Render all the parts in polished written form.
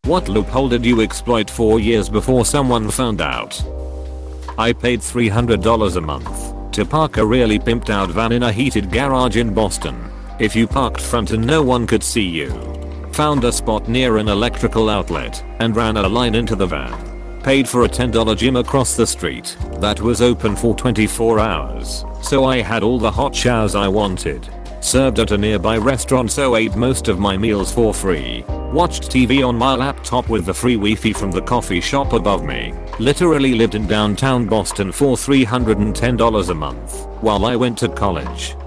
What loophole did you exploit 4 years before someone found out? I paid $300 a month to park a really pimped out van in a heated garage in Boston. If you parked front and no one could see you. Found a spot near an electrical outlet and ran a line into the van. Paid for a $10 gym across the street that was open for 24 hours, so I had all the hot showers I wanted. Served at a nearby restaurant, so ate most of my meals for free. Watched TV on my laptop with the free Wi-Fi from the coffee shop above me. Literally lived in downtown Boston for $310 a month while I went to college.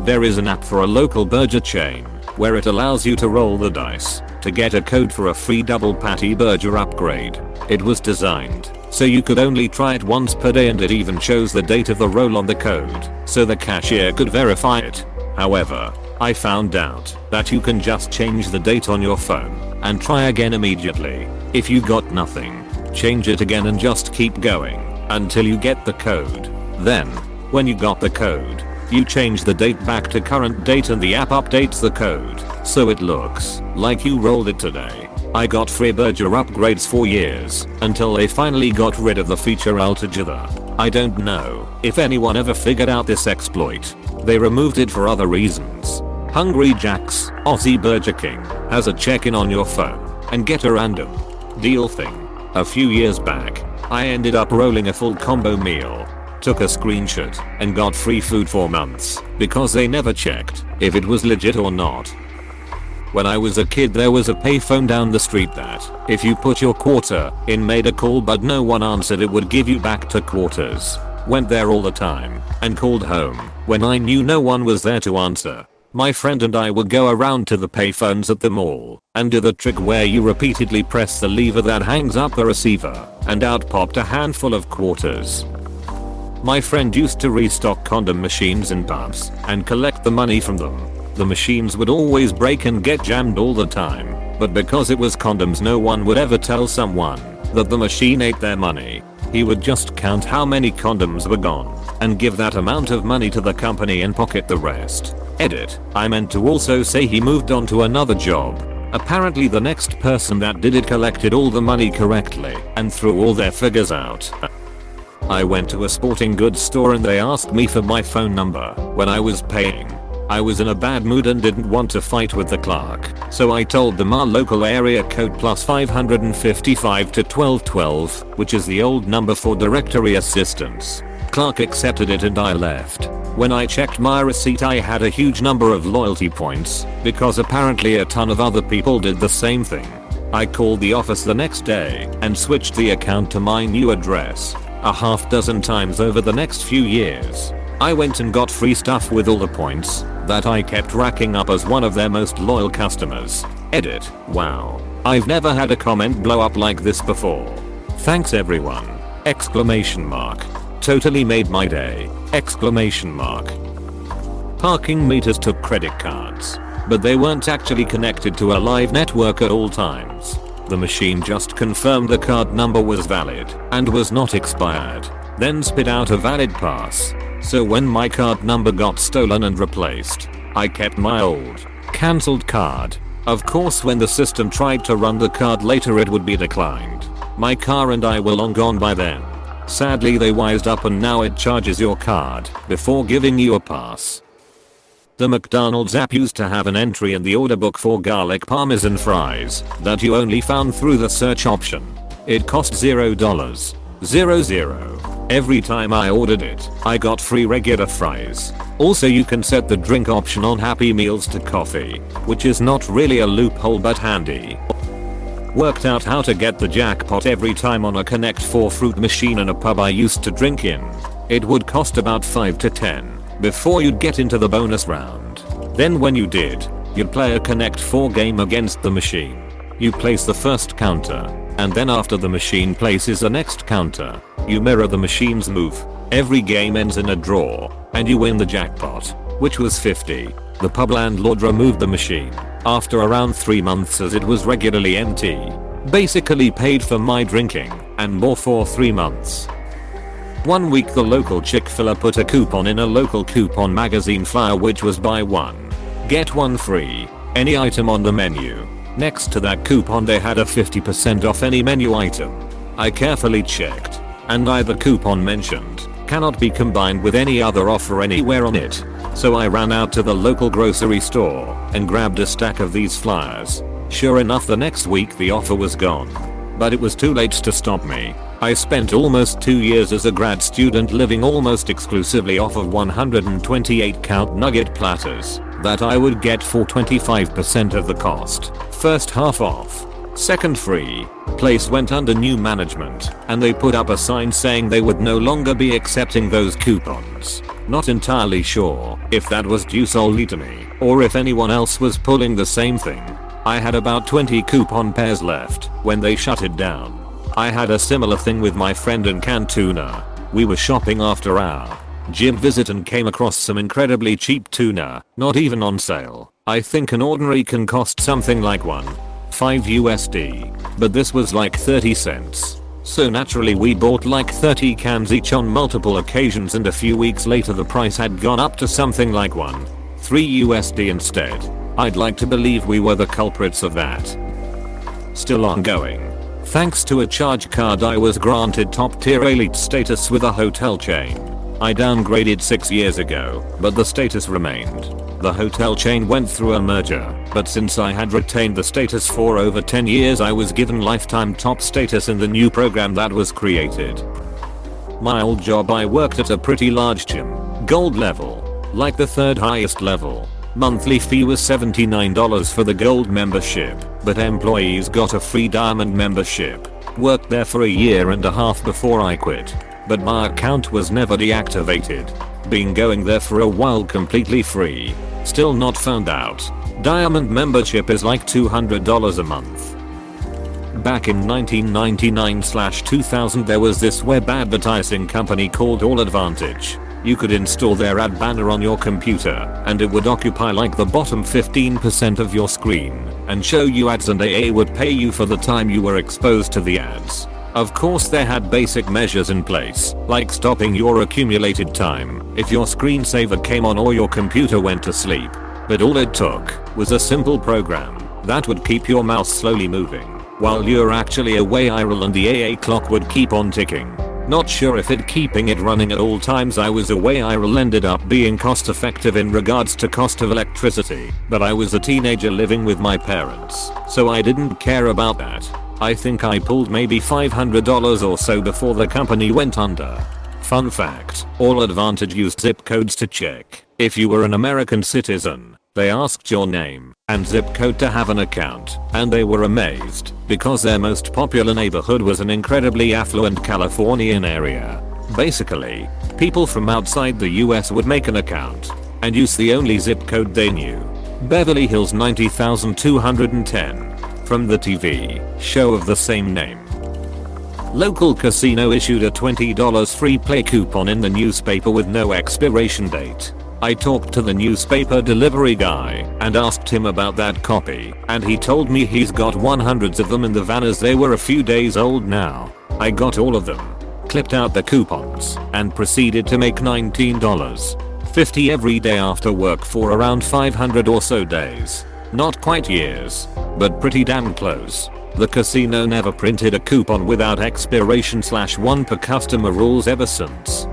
There is an app for a local burger chain where it allows you to roll the dice to get a code for a free double patty burger upgrade. It was designed so you could only try it once per day, and it even shows the date of the roll on the code so the cashier could verify it. However, I found out that you can just change the date on your phone and try again immediately. If you got nothing, change it again and just keep going until you get the code. Then, when you got the code, you change the date back to current date and the app updates the code so it looks like you rolled it today. I got free burger upgrades for years until they finally got rid of the feature altogether. I don't know if anyone ever figured out this exploit. They removed it for other reasons. Hungry Jack's Aussie Burger King has a check-in on your phone and get a random deal thing. A few years back, I ended up rolling a full combo meal, took a screenshot, and got free food for months because they never checked if it was legit or not. When I was a kid, there was a payphone down the street that, if you put your quarter in, made a call but no one answered, it would give you back 2 quarters. Went there all the time and called home when I knew no one was there to answer. My friend and I would go around to the payphones at the mall and do the trick where you repeatedly press the lever that hangs up the receiver, and out popped a handful of quarters. My friend used to restock condom machines in pubs and collect the money from them. The machines would always break and get jammed all the time, but because it was condoms, no one would ever tell someone that the machine ate their money. He would just count how many condoms were gone and give that amount of money to the company and pocket the rest. Edit. I meant to also say he moved on to another job. Apparently the next person that did it collected all the money correctly and threw all their figures out. I went to a sporting goods store and they asked me for my phone number when I was paying. I was in a bad mood and didn't want to fight with the clerk, so I told them our local area code plus 555 to 1212, which is the old number for directory assistance. Clerk accepted it and I left. When I checked my receipt, I had a huge number of loyalty points because apparently a ton of other people did the same thing. I called the office the next day and switched the account to my new address a half dozen times over the next few years. I went and got free stuff with all the points that I kept racking up as one of their most loyal customers. Edit. Wow. I've never had a comment blow up like this before. Thanks everyone. Exclamation mark. Totally made my day. Exclamation mark. Parking meters took credit cards, but they weren't actually connected to a live network at all times. The machine just confirmed the card number was valid and was not expired, then spit out a valid pass. So when my card number got stolen and replaced, I kept my old, cancelled card. Of course, when the system tried to run the card later, it would be declined. My car and I were long gone by then. Sadly, they wised up and now it charges your card before giving you a pass. The McDonald's app used to have an entry in the order book for garlic parmesan fries that you only found through the search option. It cost $0. 00. Every time I ordered it, I got free regular fries. Also, you can set the drink option on Happy Meals to coffee, which is not really a loophole but handy. Worked out how to get the jackpot every time on a Connect 4 fruit machine in a pub I used to drink in. It would cost about 5 to 10 before you'd get into the bonus round. Then when you did, you'd play a Connect 4 game against the machine. You place the first counter, and then after the machine places the next counter, you mirror the machine's move. Every game ends in a draw, and you win the jackpot, which was 50. The pub landlord removed the machine after around 3 months as it was regularly empty. Basically paid for my drinking and more for 3 months. One week the local Chick-fil-A put a coupon in a local coupon magazine flyer which was buy one, get one free, any item on the menu. Next to that coupon they had a 50% off any menu item. I carefully checked, and neither coupon mentioned cannot be combined with any other offer anywhere on it. So I ran out to the local grocery store and grabbed a stack of these flyers. Sure enough, the next week the offer was gone. But it was too late to stop me. I spent almost 2 years as a grad student living almost exclusively off of 128 count nugget platters that I would get for 25% of the cost. First half off, second free. Place went under new management and they put up a sign saying they would no longer be accepting those coupons. Not entirely sure if that was due solely to me or if anyone else was pulling the same thing. I had about 20 coupon pairs left when they shut it down. I had a similar thing with my friend in Cantuna. We were shopping after our gym visit and came across some incredibly cheap tuna, not even on sale. I think an ordinary can cost something like 1.5 USD, but this was like 30 cents. So naturally we bought like 30 cans each on multiple occasions, and a few weeks later the price had gone up to something like 1.3 USD instead. I'd like to believe we were the culprits of that. Still ongoing. Thanks to a charge card I was granted top tier elite status with a hotel chain. I downgraded 6 years ago, but the status remained. The hotel chain went through a merger, but since I had retained the status for over 10 years I was given lifetime top status in the new program that was created. My old job I worked at a pretty large gym, gold level, like the third highest level. Monthly fee was $79 for the gold membership, but employees got a free diamond membership. Worked there for a year and a half before I quit, but my account was never deactivated. Been going there for a while completely free. Still not found out. Diamond membership is like $200 a month. Back in 1999/2000 there was this web advertising company called AllAdvantage. You could install their ad banner on your computer and it would occupy like the bottom 15% of your screen and show you ads, and AA would pay you for the time you were exposed to the ads. Of course they had basic measures in place, like stopping your accumulated time if your screensaver came on or your computer went to sleep. But all it took was a simple program that would keep your mouse slowly moving while you're actually away IRL, and the AA clock would keep on ticking. Not sure if keeping it running at all times I was away IRL ended up being cost effective in regards to cost of electricity, but I was a teenager living with my parents, so I didn't care about that. I think I pulled maybe $500 or so before the company went under. Fun fact, AllAdvantage used zip codes to check if you were an American citizen. They asked your name and zip code to have an account, and they were amazed because their most popular neighborhood was an incredibly affluent Californian area. Basically, people from outside the US would make an account and use the only zip code they knew. Beverly Hills 90,210 from the TV show of the same name. Local casino issued a $20 free play coupon in the newspaper with no expiration date. I talked to the newspaper delivery guy and asked him about that copy, and he told me he's got hundreds of them in the van as they were a few days old now. I got all of them, clipped out the coupons, and proceeded to make $19.50 every day after work for around 500 or so days. Not quite years, but pretty damn close. The casino never printed a coupon without expiration/1 per customer rules ever since.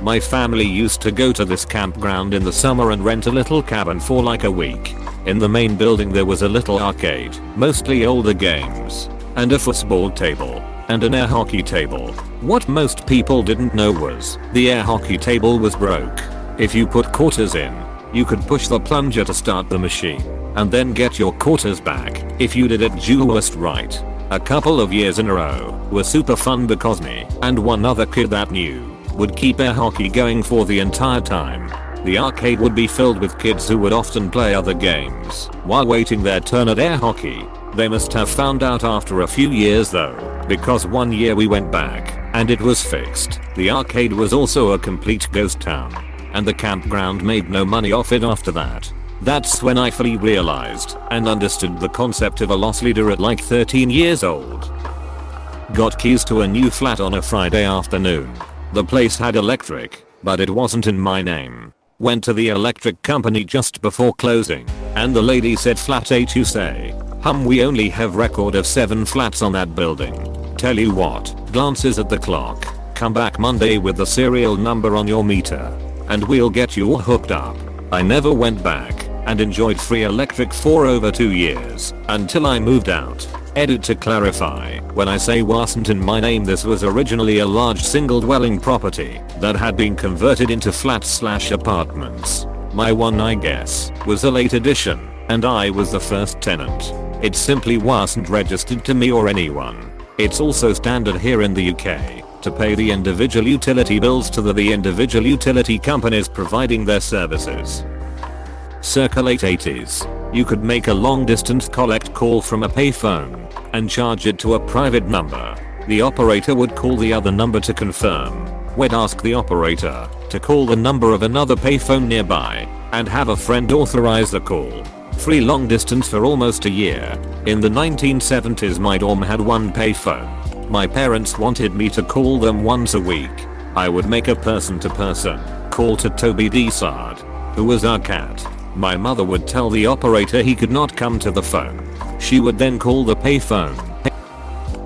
My family used to go to this campground in the summer and rent a little cabin for like a week. In the main building there was a little arcade, mostly older games, and a football table, and an air hockey table. What most people didn't know was the air hockey table was broke. If you put quarters in, you could push the plunger to start the machine, and then get your quarters back if you did it just right. A couple of years in a row were super fun because me and one other kid that knew would keep air hockey going for the entire time. The arcade would be filled with kids who would often play other games while waiting their turn at air hockey. They must have found out after a few years though, because one year we went back and it was fixed. The arcade was also a complete ghost town, and the campground made no money off it after that. That's when I fully realized and understood the concept of a loss leader at like 13 years old. Got keys to a new flat on a Friday afternoon. The place had electric, but it wasn't in my name. Went to the electric company just before closing, and the lady said flat A to say, We only have record of 7 flats on that building. Tell you what, glances at the clock. Come back Monday with the serial number on your meter. And we'll get you all hooked up. I never went back and enjoyed free electric for over 2 years until I moved out. Edit to clarify, when I say wasn't in my name, this was originally a large single dwelling property that had been converted into flats/apartments. My one, I guess, was a late addition and I was the first tenant. It simply wasn't registered to me or anyone. It's also standard here in the UK to pay the individual utility bills to the individual utility companies providing their services. Circa late 80s, you could make a long distance collect call from a payphone and charge it to a private number. The operator would call the other number to confirm. We'd ask the operator to call the number of another payphone nearby and have a friend authorize the call. Free long distance for almost a year. In the 1970s my dorm had one payphone. My parents wanted me to call them once a week. I would make a person-to-person call to Toby Desard, who was our cat. My mother would tell the operator he could not come to the phone. She would then call the payphone.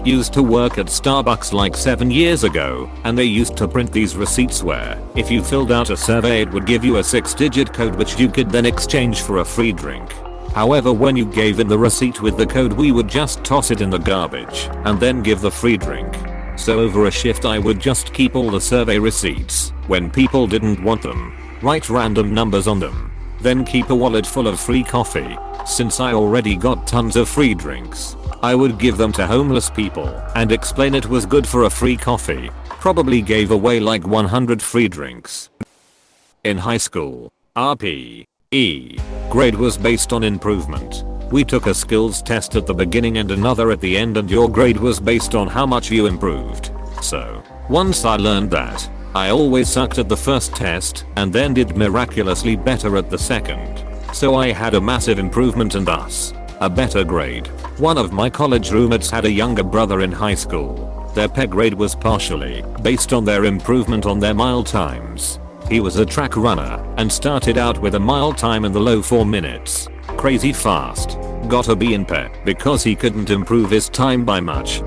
Used to work at Starbucks like 7 years ago, and they used to print these receipts where, if you filled out a survey, it would give you a 6-digit code which you could then exchange for a free drink. However, when you gave in the receipt with the code, we would just toss it in the garbage and then give the free drink. So over a shift I would just keep all the survey receipts when people didn't want them, write random numbers on them, then keep a wallet full of free coffee. Since I already got tons of free drinks, I would give them to homeless people and explain it was good for a free coffee. Probably gave away like 100 free drinks. In high school, our PE grade was based on improvement. We took a skills test at the beginning and another at the end, and your grade was based on how much you improved. So, once I learned that, I always sucked at the first test and then did miraculously better at the second. So I had a massive improvement and thus, a better grade. One of my college roommates had a younger brother in high school. Their PE grade was partially based on their improvement on their mile times. He was a track runner and started out with a mile time in the low 4 minutes. Crazy fast. Got a B in PE because he couldn't improve his time by much.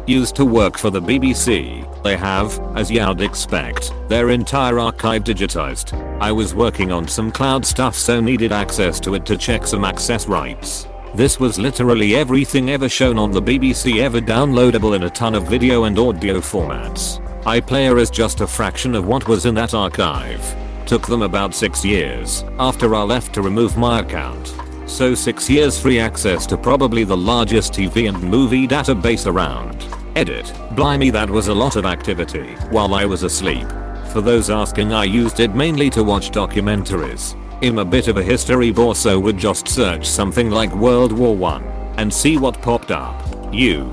Used to work for the BBC. They have, as you'd expect, their entire archive digitized. I was working on some cloud stuff, so needed access to it to check some access rights. This was literally everything ever shown on the BBC ever downloadable in a ton of video and audio formats. iPlayer is just a fraction of what was in that archive. Took them about 6 years after I left to remove my account. So 6 years free access to probably the largest TV and movie database around. Edit. Blimey, that was a lot of activity while I was asleep. For those asking, I used it mainly to watch documentaries. I'm a bit of a history bore, so would just search something like World War I and see what popped up. You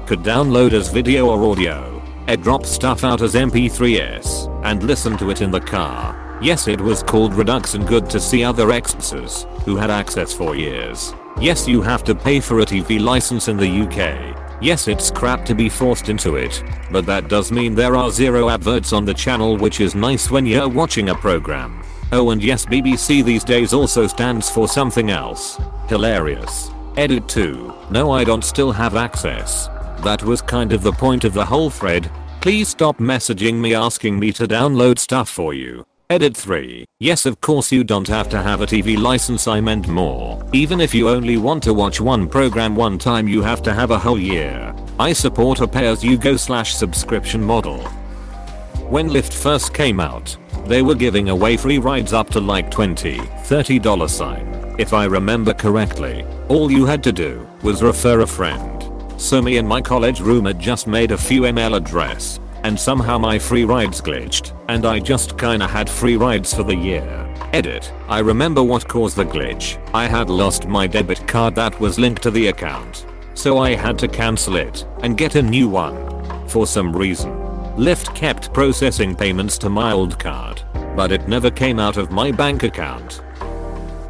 could download as video or audio, airdrop stuff out as MP3s, and listen to it in the car. Yes, it was called Redux, and good to see other expats who had access for years. Yes, you have to pay for a TV license in the UK. Yes, it's crap to be forced into it, but that does mean there are 0 adverts on the channel, which is nice when you're watching a program. Oh, and yes, BBC these days also stands for something else. Hilarious. Edit 2. No, I don't still have access. That was kind of the point of the whole thread. Please stop messaging me asking me to download stuff for you. Edit 3. Yes, of course you don't have to have a TV license, I meant more. Even if you only want to watch one program one time, you have to have a whole year. I support a pay-as-you-go/subscription model. When Lyft first came out, they were giving away free rides up to like $20. If I remember correctly, all you had to do was refer a friend. So me and my college roommate just made a few email address, and somehow my free rides glitched, and I just kinda had free rides for the year. Edit. I remember what caused the glitch. I had lost my debit card that was linked to the account. So I had to cancel it and get a new one. For some reason, Lyft kept processing payments to my old card, but it never came out of my bank account.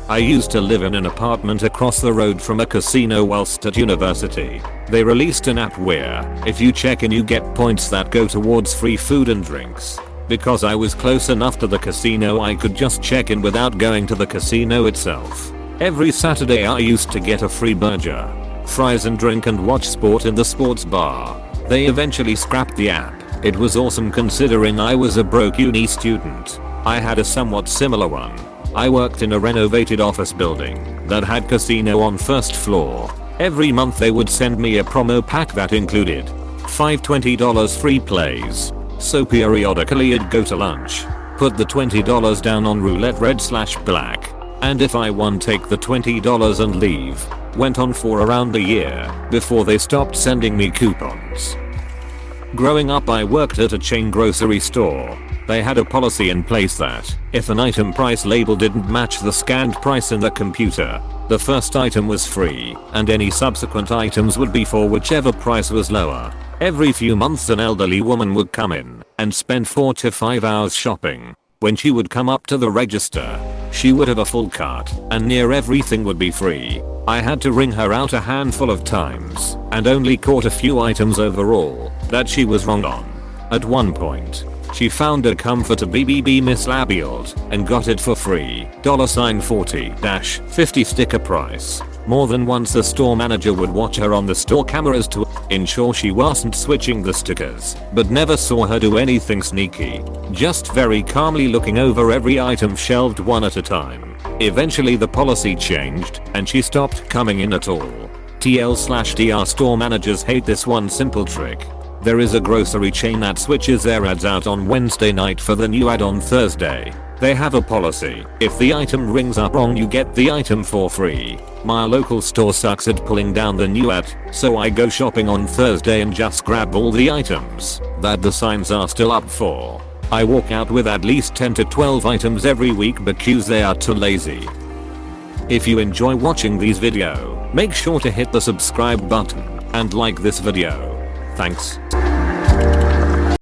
I used to live in an apartment across the road from a casino whilst at university. They released an app where, if you check in, you get points that go towards free food and drinks. Because I was close enough to the casino, I could just check in without going to the casino itself. Every Saturday I used to get a free burger, fries and drink and watch sport in the sports bar. They eventually scrapped the app. It was awesome considering I was a broke uni student. I had a somewhat similar one. I worked in a renovated office building that had casino on first floor. Every month they would send me a promo pack that included 5 $20 free plays. So periodically I'd go to lunch, put the $20 down on roulette red/black, and if I won take the $20 and leave. Went on for around a year before they stopped sending me coupons. Growing up I worked at a chain grocery store. They had a policy in place that if an item price label didn't match the scanned price in the computer, the first item was free and any subsequent items would be for whichever price was lower. Every few months an elderly woman would come in and spend 4 to 5 hours shopping. When she would come up to the register, she would have a full cart and near everything would be free. I had to ring her out a handful of times and only caught a few items overall that she was wrong on. At one point, she found a comforter BBB mislabeled and got it for free. $40-50 sticker price. More than once the store manager would watch her on the store cameras to ensure she wasn't switching the stickers, but never saw her do anything sneaky, just very calmly looking over every item shelved one at a time. Eventually the policy changed and she stopped coming in at all. TL/DR store managers hate this one simple trick. There is a grocery chain that switches their ads out on Wednesday night for the new ad on Thursday. They have a policy. If the item rings up wrong you get the item for free. My local store sucks at pulling down the new ad, so I go shopping on Thursday and just grab all the items that the signs are still up for. I walk out with at least 10 to 12 items every week because they are too lazy. If you enjoy watching these videos, make sure to hit the subscribe button and like this video. Thanks.